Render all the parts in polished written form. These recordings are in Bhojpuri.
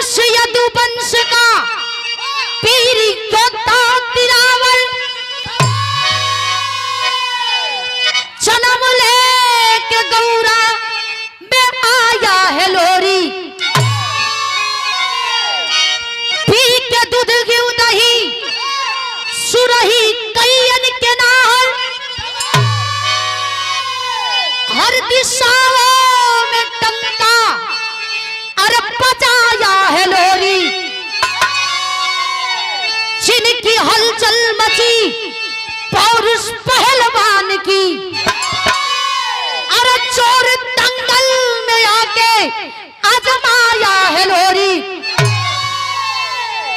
वंश यदुवंश का पीर योद्धा तिरावल जन्म लेके गौरा में आया है लोरी पी के दूध घी दही सुरही कैयन के नाल हर दिशाओं में टंका अरे बजाया है लोरी जिनकी हलचल मची पौरुष पहलवान की अरे चोर दंगल में आके आजमाया है लोरी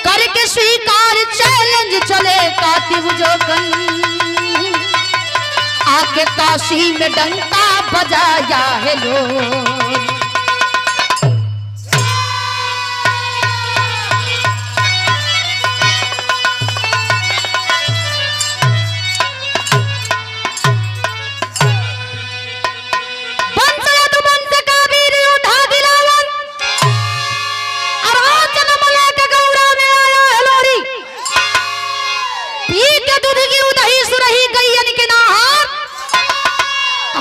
करके स्वीकार चैलेंज चले कातिब जोगन आके काशी में डंका बजाया है लोरी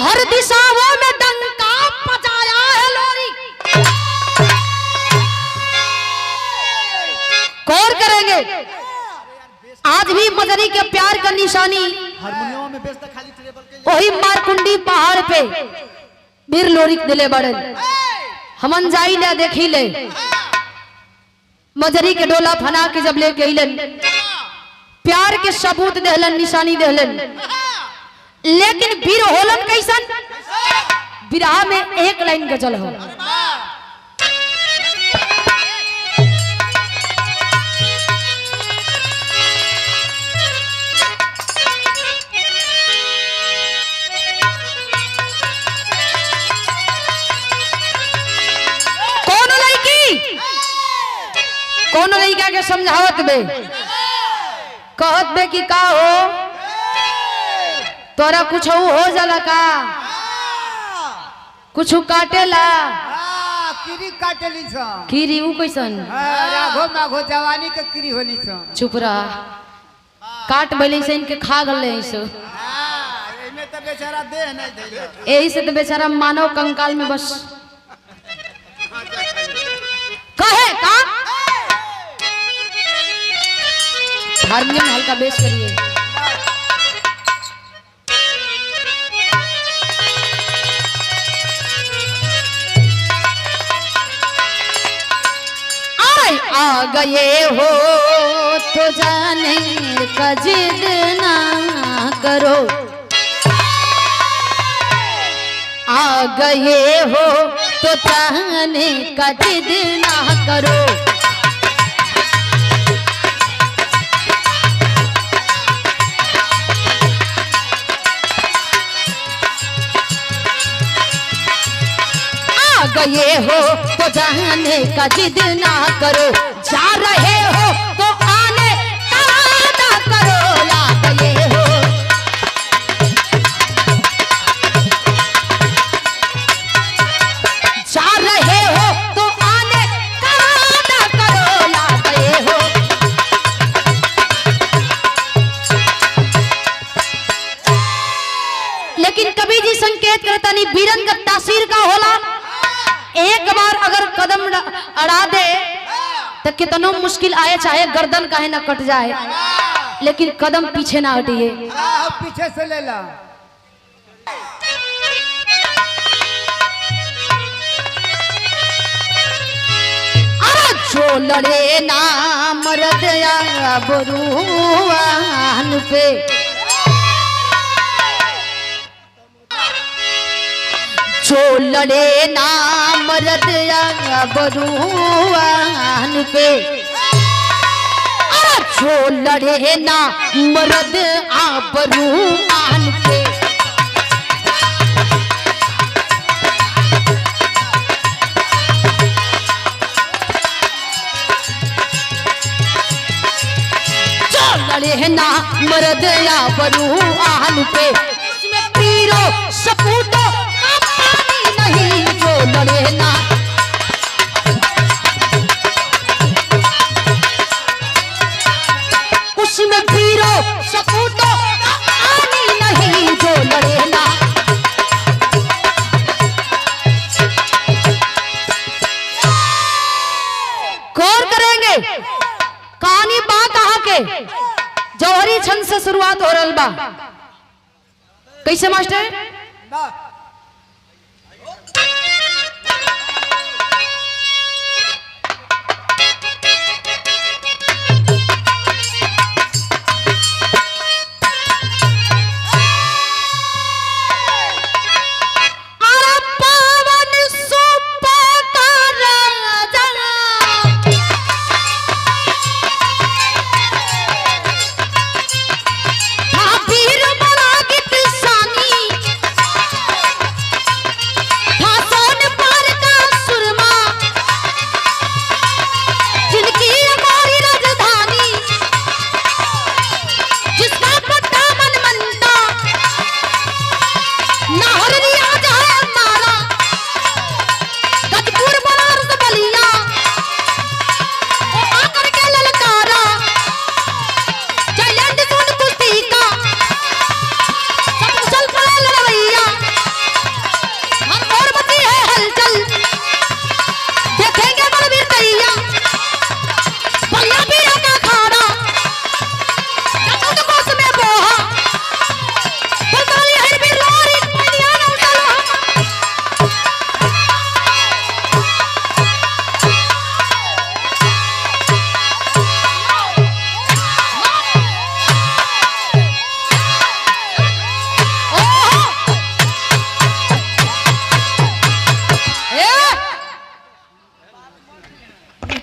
हर दिशाओं में डंका बजाया है लोरी कौन करेंगे आज भी मजरी के प्यार का निशानी हारमोनियम में बेचता खाली टेबल के वही मारकुंडी पहाड़ पे बीर लोरी दिले बड़े हमन जाई ले देखी ले मजरी के डोला फना के जब ले गईलन प्यार के सबूत देहलन निशानी देहलन लेकिन वीर होलन कैसन विरह में एक लाइन गजल हो कौन लड़का के समझावत बे कहत बे कि का हो तोरा कुछ हो जाला का कुछ काटेला किरी काटेली छ किरी उ कैसन राघो माघो जवानी के किरी होली छ चुप रहा काट बैले से इनके खा गले ऐसे एमे त बेचारा देह नहीं धैले यही से तो बेचारा मानव कंकाल में बस कहे का हारमोनियम हल्का बेस करिए आ गए हो तो जाने का जिद ना करो आ गए हो तो जाने का जिद ना करो आ गए हो तो जाने का जिद ना करो जा रहे हो तो आने का वादा करो ला गए हो जा रहे हो तो आने का वादा करो ला गए हो लेकिन कभी जी संकेत करता नहीं बीरन का तासीर का होला एक बार अगर कदम अड़ा दे तो कितना मुश्किल आए चाहे गर्दन काहे ना कट जाए लेकिन कदम पीछे ना हटिए पीछे से ले ला अरे जो लड़े ना मर्द या बरुआन पे जो लड़े ना मर्द या बरुआन पे जो लड़े ना मर्द आ बरुआन पे जो लड़े ना मर्द या बरुआन पे इसमें पीरो सपूतो नहीं जो लड़े ना के जौहरी छंद से शुरुआत हो रहल बा। कैसे मास्टर? वाह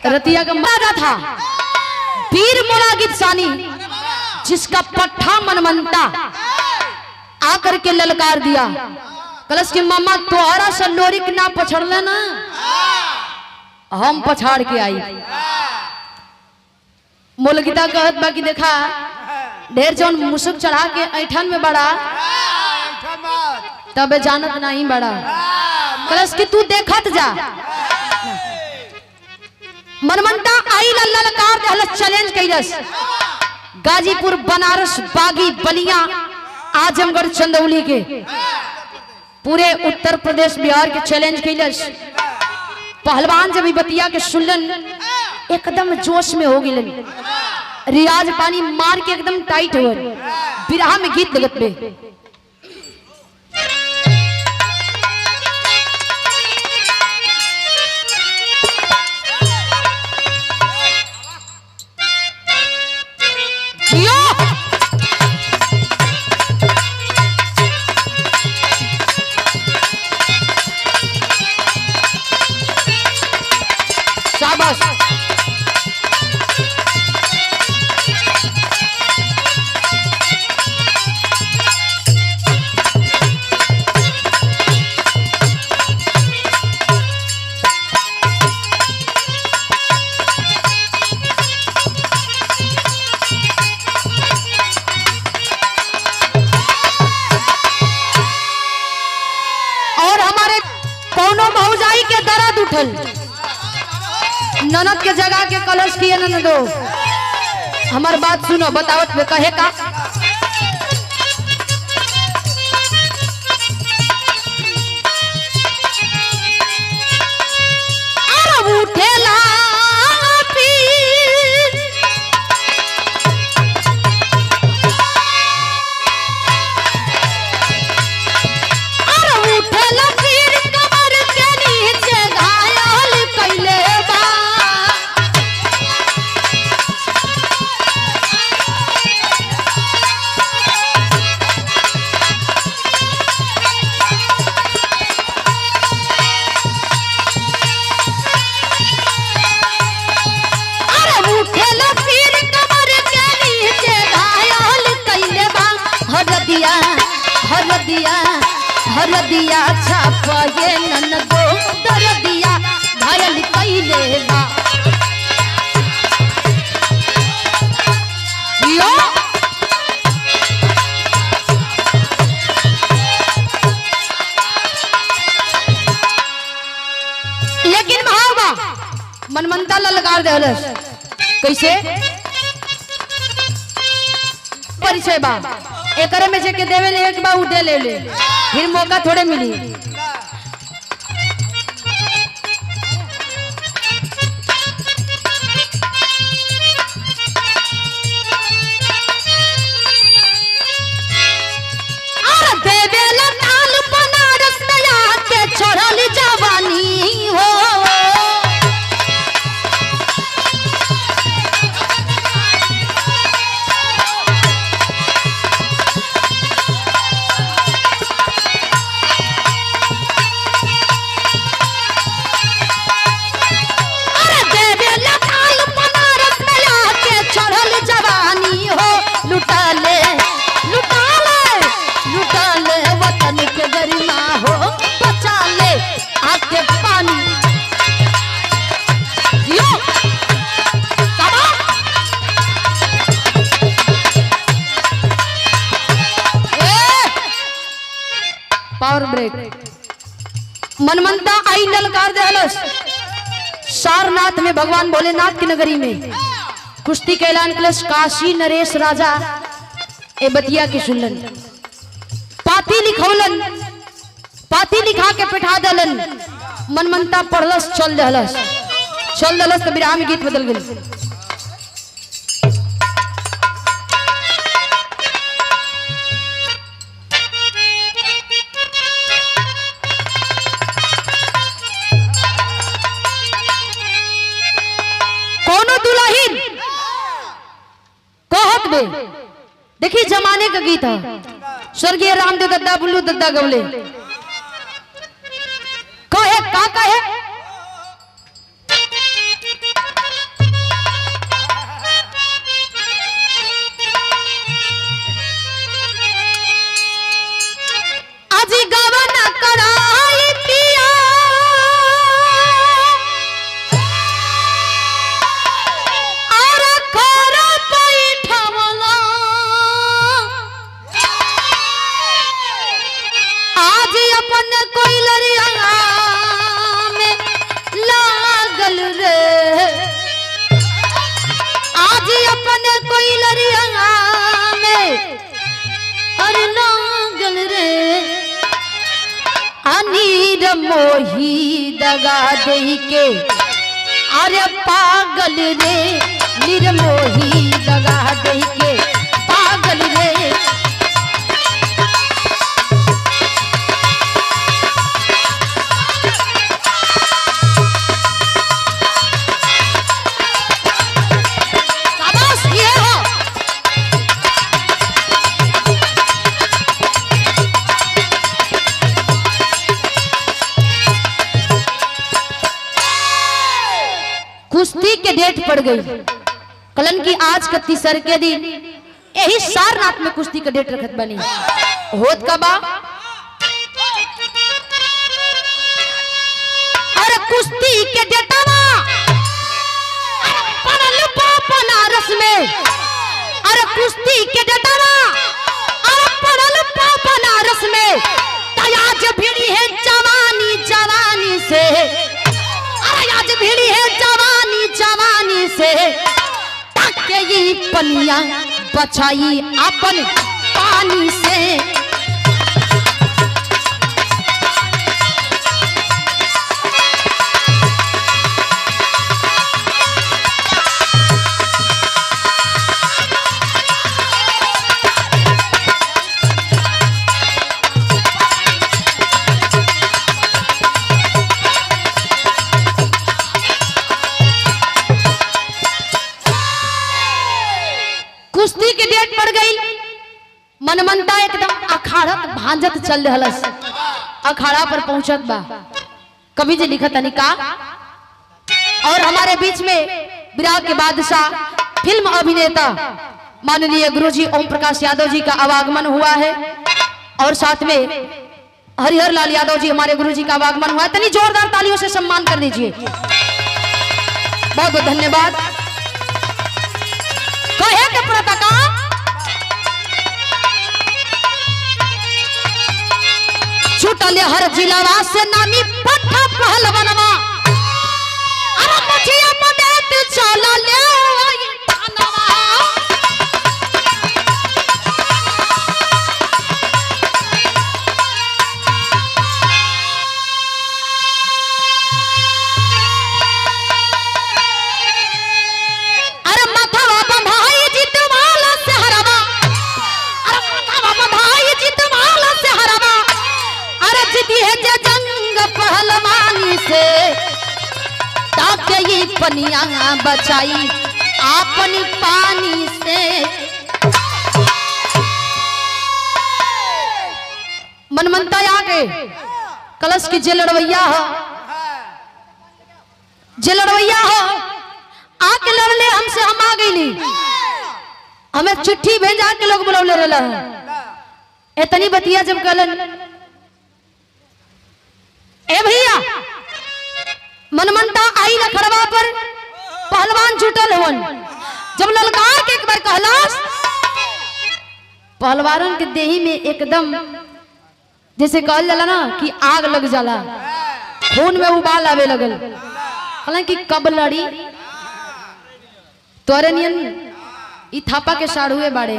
रतिया का राजा था वीर मोला गिरसानी, जिसका पट्ठा मनमंता आकर के ललकार दिया। कलश की मामा तोहरा से लोरिक ना पछड़ लेना, हम पछाड़ के आई। मोलगिता कहत बाकी देखा ढेर जौन मुसुक चढ़ा के ऐठन में बड़ा तबे जानत नहीं बड़ा। कलश की तू देखत जा। मनमंता आई ललकार दहलस चैलेंज कैलस। गाजीपुर, बनारस, बागी, बलिया, आजमगढ़, चंदौली के पूरे उत्तर प्रदेश बिहार के चैलेंज कैलस। पहलवान जब बतिया के सुनलन एकदम जोश में हो गिलन, रियाज पानी मार के एकदम टाइट हो गए। बिरहा में गीत लगत बे। शाबाश। और हमारे कौनो भौजाई के दर्द उठल, ननद के जगह के कलश किए ननदो। हमार बात सुनो, बतावत में कहे का अरे उठेला पीर, अरे उठेला पीर कमर के नीचे घायल कैले बा। हरदिया छापे ननदो दरदिया घायल कैले बा। लेकिन भावा मनमंता ललकार देहलस। कैसे परिचय बा एकरे में जेके देवे ले एक बा उठे ले ले, फिर मौका थोड़े मिली। मनमंता आई ललकार दहलस। सारनाथ में भगवान भोलेनाथ की नगरी में कुश्ती के ऐलान कलश। काशी नरेश राजा ए बतिया के सुनलन, पाती लिखौलन, पाती लिखा के पिठा दलन। मनमंता पढ़लस, चल दहलस, चल दहलस तो विराम गीत बदल गई। देखिए जमाने का गीत है, स्वर्गीय रामदेव दद्दा बुल्लू दद्दा गवले कहे का कहे। अजी गवना कराई पिया मोही दगा दे के अरे पागल रे, निर्मोही दगा दे के पागल रे। शाबाश, ये हो कुश्ती के डेट पड़ गई। कलन की आज का तीसर के दिन यही सारनाथ में कुश्ती का डेट रखत बनी। होत का बा अरे कुश्ती के डेटवा पड़ल बा बनारस में। अरे कुश्ती के डेटवा अरे पड़ल बा बनारस में। आज भिड़ी है जवानी जवानी से, अरे आज भिड़ी है जवानी जवानी से। ताके ये पनिया बचाई अपन पानी से। कुश्ती की डेट पड़ गई। मनमंता एकदम अखाड़ा भांजत चल रहलस, अखाड़ा पर पहुंचत बा। कवि जी लिखत अनिका और हमारे बीच में विराग के बादशाह फिल्म अभिनेता माननीय गुरुजी ओम प्रकाश यादव जी का आवागमन हुआ है और साथ में हरिहर लाल यादव जी हमारे गुरुजी का आवागमन हुआ है। तनी जोरदार तालियों से सम्मान कर दीजिए। बहुत बहुत धन्यवाद। कहे के प्रतका छुटले हर जिलावा से नामी पट्टा पहलवनवा। अरे मुझिया मदेत चला ले थानवा। अरे माथावा बंधाई जितवाला से हरवा। अरे माथावा बंधाई जितवाला से हरवा। अरे जीती है जे जंग पहलवानी से। ताके ये पनिया बचाई अपनी पानी से। मनमंता आगे कलश की जे लड़वैया हो, जे लड़वैया हो आके लड़ले हमसे, हम आ गईली। हमें चिट्ठी भेजा के लोग बुलौले रहला। इतनी बतिया जब कलन ए भैया मनमंता आई लखड़वा पर पहलवान जुटल हुन। जब ललकार के एक बार कहलास, पहलवानों के देही में एकदम जैसे कहल जाला ना कि आग लग जाला। खून में उबाल आवे लगल। हालांकि कब लड़ी तोरे नियन ई थापा के साढ़ुए बाड़े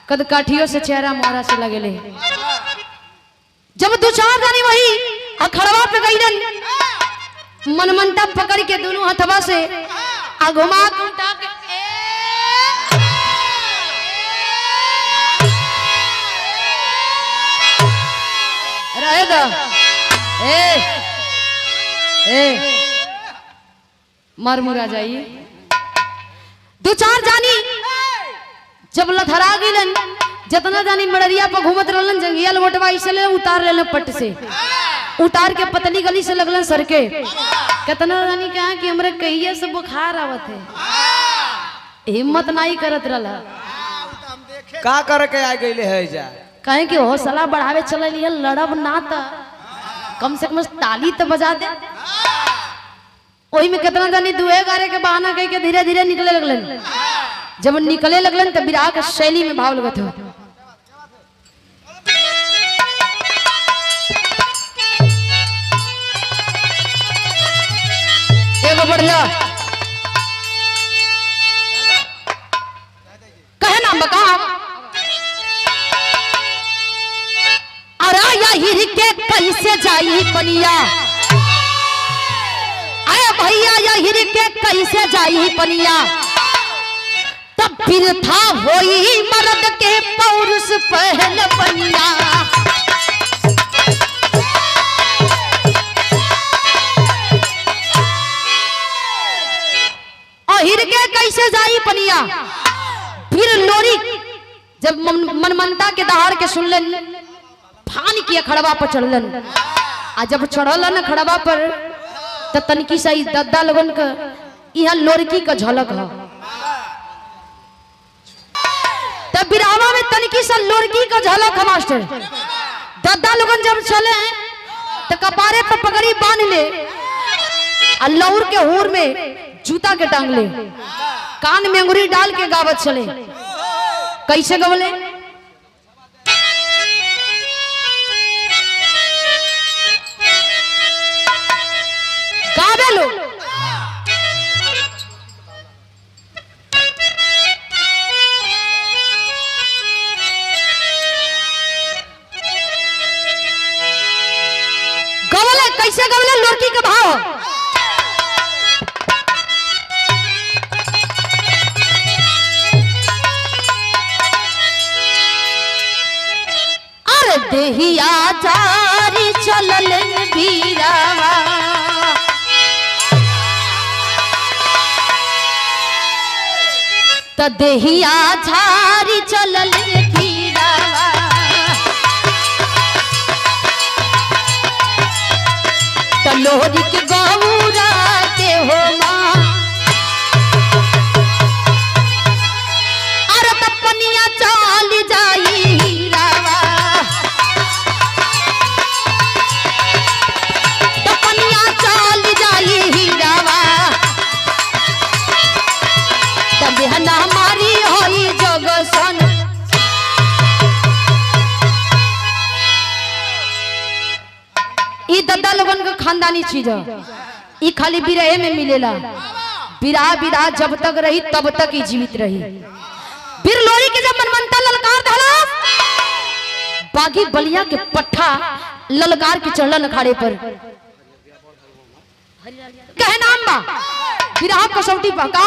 कद काठियों से चेहरा मोहरा से लगेले। जब दो चार जानी वही अखड़वा पे गईलन मनमंटा पकड़ के दोनों हथवा से आ घुमा के उठा के रहेगा मर मुरा जाइए। दो चार जानी जब लथरा गईलन जितना जानी मड़रिया पर घूमत रहलन जंगिया लोटवा इसले उतार लेलन पट से उतार के पतली गली से लगलन सर के। कितना जानी कहा कि हमरे कहिए से बुखार आवत है हिम्मत नहीं करत रहला का करे के आ गईले है जा कहे कि हौसला बढ़ावे चल लिया लड़ब ना त कम से कम ताली तो बजा दे। वही में कितना जानी दुए गारे के बहाना कह के धीरे धीरे निकले लगलन। जब निकले लगलन तब विराह के शैली में भाव लगत हो। एगो बढ़िया कहे ना बका अरा या हिर के कैसे जाई पनिया आए भैया या हिर के कैसे जाई पनिया तब फिर था होई मर्द के पौरुष पहल पनिया। हिर के कैसे जाई पनिया फिर लोरी जब मनमनता के दहाड़ के सुनलन फान किया खड़वा पर चढ़लन। आ जब चढ़लन खड़वा पर त तनकी सही दद्दा लगन का यहाँ लोरकी का झलक है। तब बिरावा में तनकी सा लोरकी का झलक है मास्टर। दद्दा लगन जब चले तो कपारे पर पगड़ी बांध ले और लौर के हूर में जूता के टांग ले कान में अंगुरी डाल के गावत चले। कैसे गवले गावे लो गवले कैसे गवले लोरकी का भाव देहिया जारी चलल बीरावा त देहिया झारी चलल बीरावा त लोहरी के गौरा के हो माँ अरे तपनिया चाल जाई दद्दा लोगन का खानदानी चीज है। खाली बिरहे में मिलेला। बिरहा बिरहा जब तक रही तब तक ही जीवित रही। बिरलोरी के जब मनमनता ललकार धला बागी बलिया के पट्ठा ललकार के चढ़लन अखाड़े पर कहे नाम बा बिरहा कसौटी पका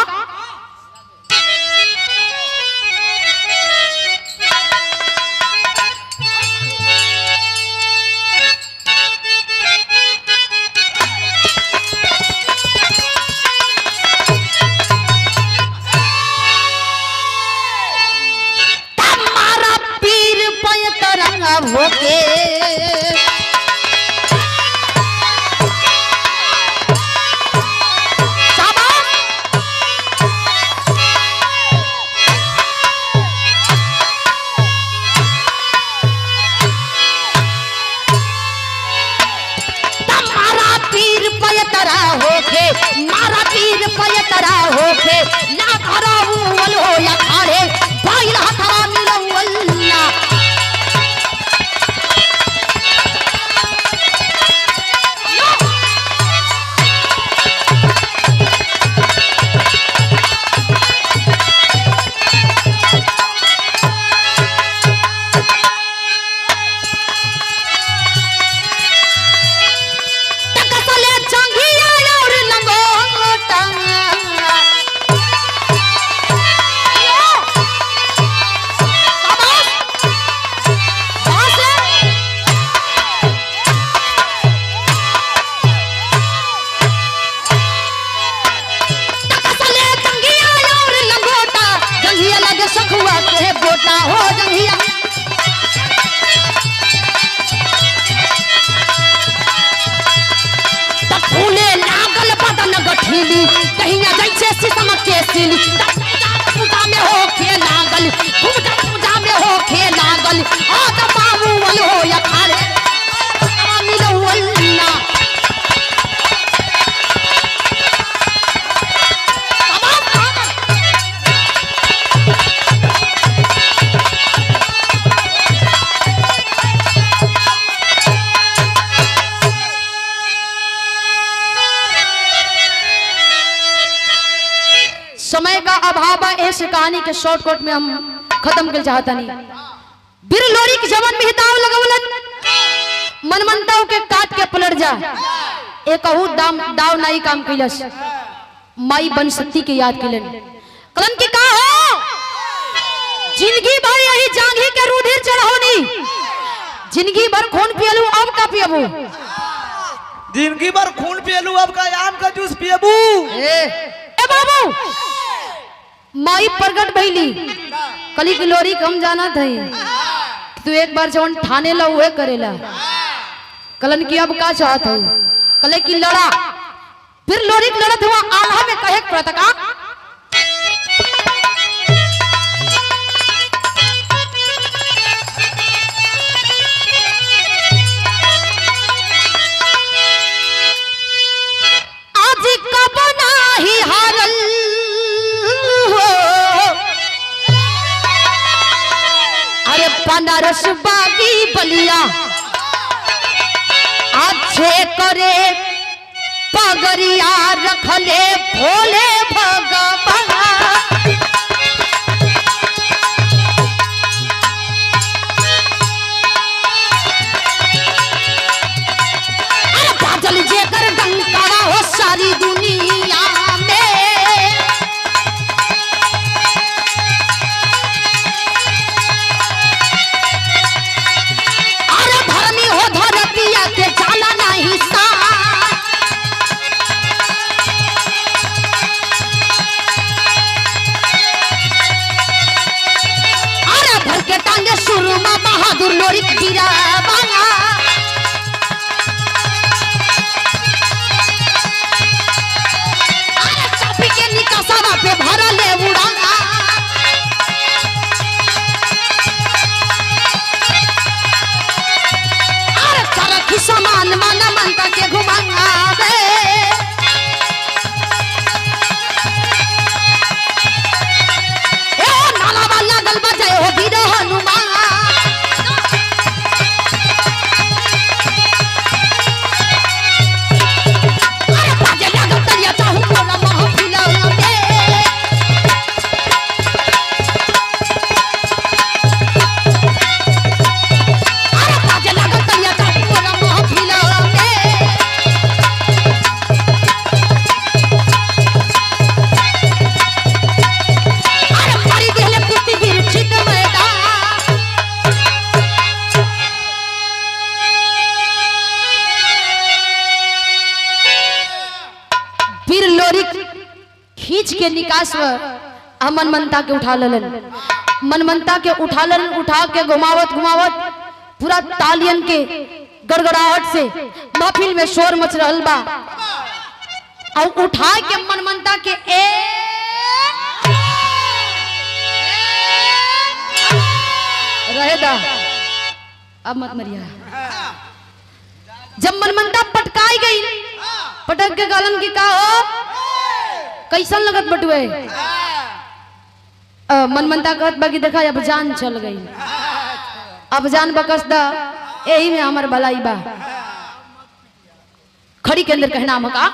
होके मारा पीर पयतरा होके ना धराऊ वल हो या खाड़े बाइल हथवा मिलवल्ला हिली कहिया जैसे शीशम के सिली पूजा में हो खे लागल पूजा में हो खे लागल आ त बाबू वल हो या खाले मिलवलना समय का अभाव है इस कहानी के शॉर्टकट में हम खत्म कर चाहता नहीं। बीर लोरी के जवान में दाव लगवलन मनमंताओं के काट के पलट जा एक दाव नाई काम कैलस माई बन शक्ति के याद कैलन कलन की का हो जिंदगी भर यही जांघी के रुधिर चढ़ावनी जिंदगी भर खून पियलू अब का पियबू जिंदगी भर खून पियलू अब का आम का जूस पियबू ए बाबू माई प्रगट भइली कली की लोरी कम जाना थई तू एक बार जवन ठाने ला उहे करेला कलन की अब का चाहत हो कले की लड़ा फिर लोरी की लड़त हुआ आल्हा में कहे प्रतका आज कब नाही हारल बनारस बागी बलिया अच्छे करे पगरिया रखले भोले भगवान बादल जेकर डंकारा हो सारी दुनिया बहादुर लोरी गिरा बांगा अरे चापी के निकासा पे भरा ले उड़ाना अरे चरखी समान मन मनता के घुमाना दे ए नाला वाला गल बजाए हो वीर हनुमान खींच के निकास मनमंता के उठा ललन मनमंता के उठा ललन उठा के घुमावत घुमावत पूरा तालियन के गड़गड़ाहट से महफिल में शोर मच रहल बा और उठा के मनमंता के रहेदा अब मत मरिया जब मनमंता पटकाई गई पटक के गालन की का हो कैसन लगत बटुए मनमंता कहत बाकी देखा अब जान चल गई अब जान बकस दा यही में हमार भलाई बा खड़ी के अंदर कहना मका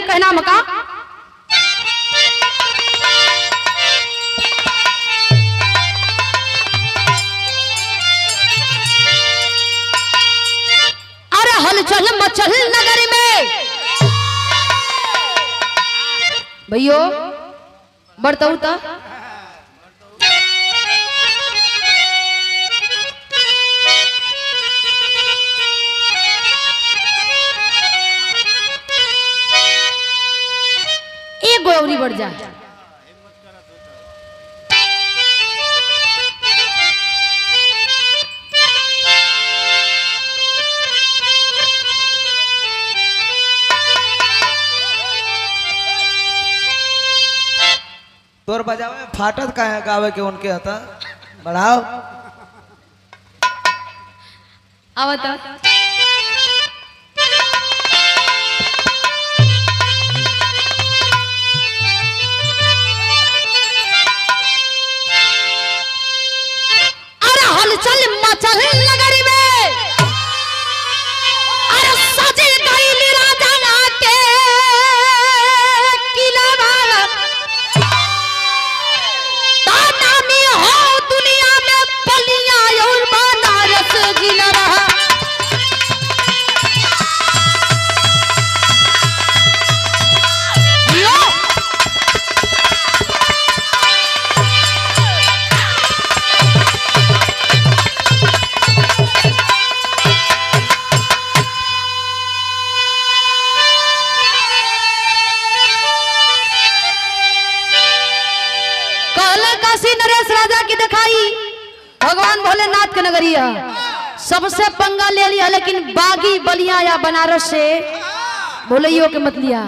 कहना मका अरे हलचल मचल नगर में भैयो बढ़ताऊ था एक गोवरी बढ़ जा तोर बजावे में फाटत का है गावे के उनके हता बढ़ाओ आवत अरे हलचल मचल नगरी में अरे सजे गईल राजा ना के किला वाला ताना में हो दुनिया में बलिया और बनारस जिला रहा यो कहला काशी नरेश राजा की दिखाई भगवान भोलेनाथ के नगरिया सबसे पंगा ले लिया लेकिन बागी बलिया या बनारस से भोलैयो के मत लिया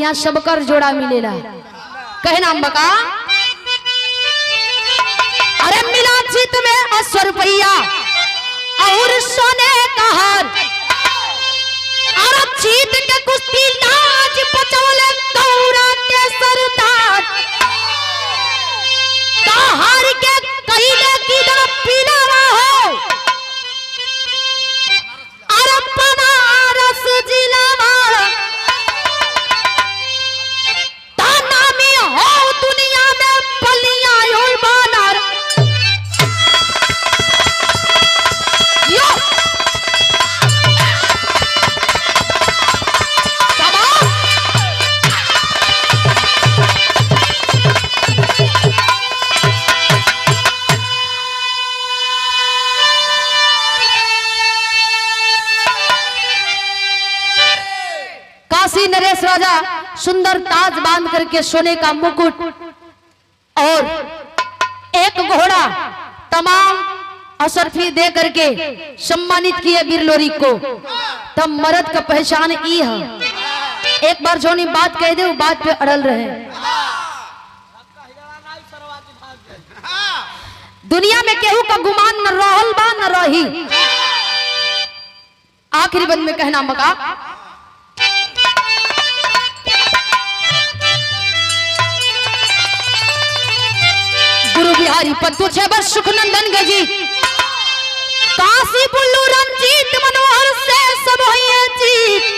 यहाँ सबकर जोड़ा मिलेला कहे नाम बका अरे मिला जीत में 80 रुपया और सोने का हार अरे जीत के कुश्ती नाच बचौले गौरा के सरदार हार के कहिले की तरफ पीला रहो अरे बनारस जिला वाला ताना में हो दुनिया में बलिया और बनारस यो काशी नरेश राजा सुंदर ताज बांध करके सोने का मुकुट और एक घोड़ा तमाम असरफी दे करके सम्मानित किए गिरलोरी को तब मर्द का पहचान ई है एक बार जोनी बात कह दे वो बात पे अड़ल रहे दुनिया में केहू का गुमान न रहल बा न रही आखिरी बंद में कहना मका गुरु बिहारी पद्दू छेबर सुखनंदन गजी काशी बुल्लू रंजीत मनोहर से सब होइए जीत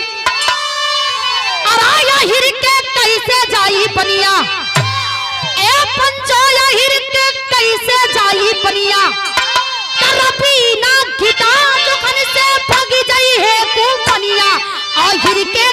अराया हिर के कैसे जाई पनिया ए पंचोया हिर के कैसे जाई पनिया तरपी ना घिटा दुखन से भग जाई है तू पनिया आ हिर के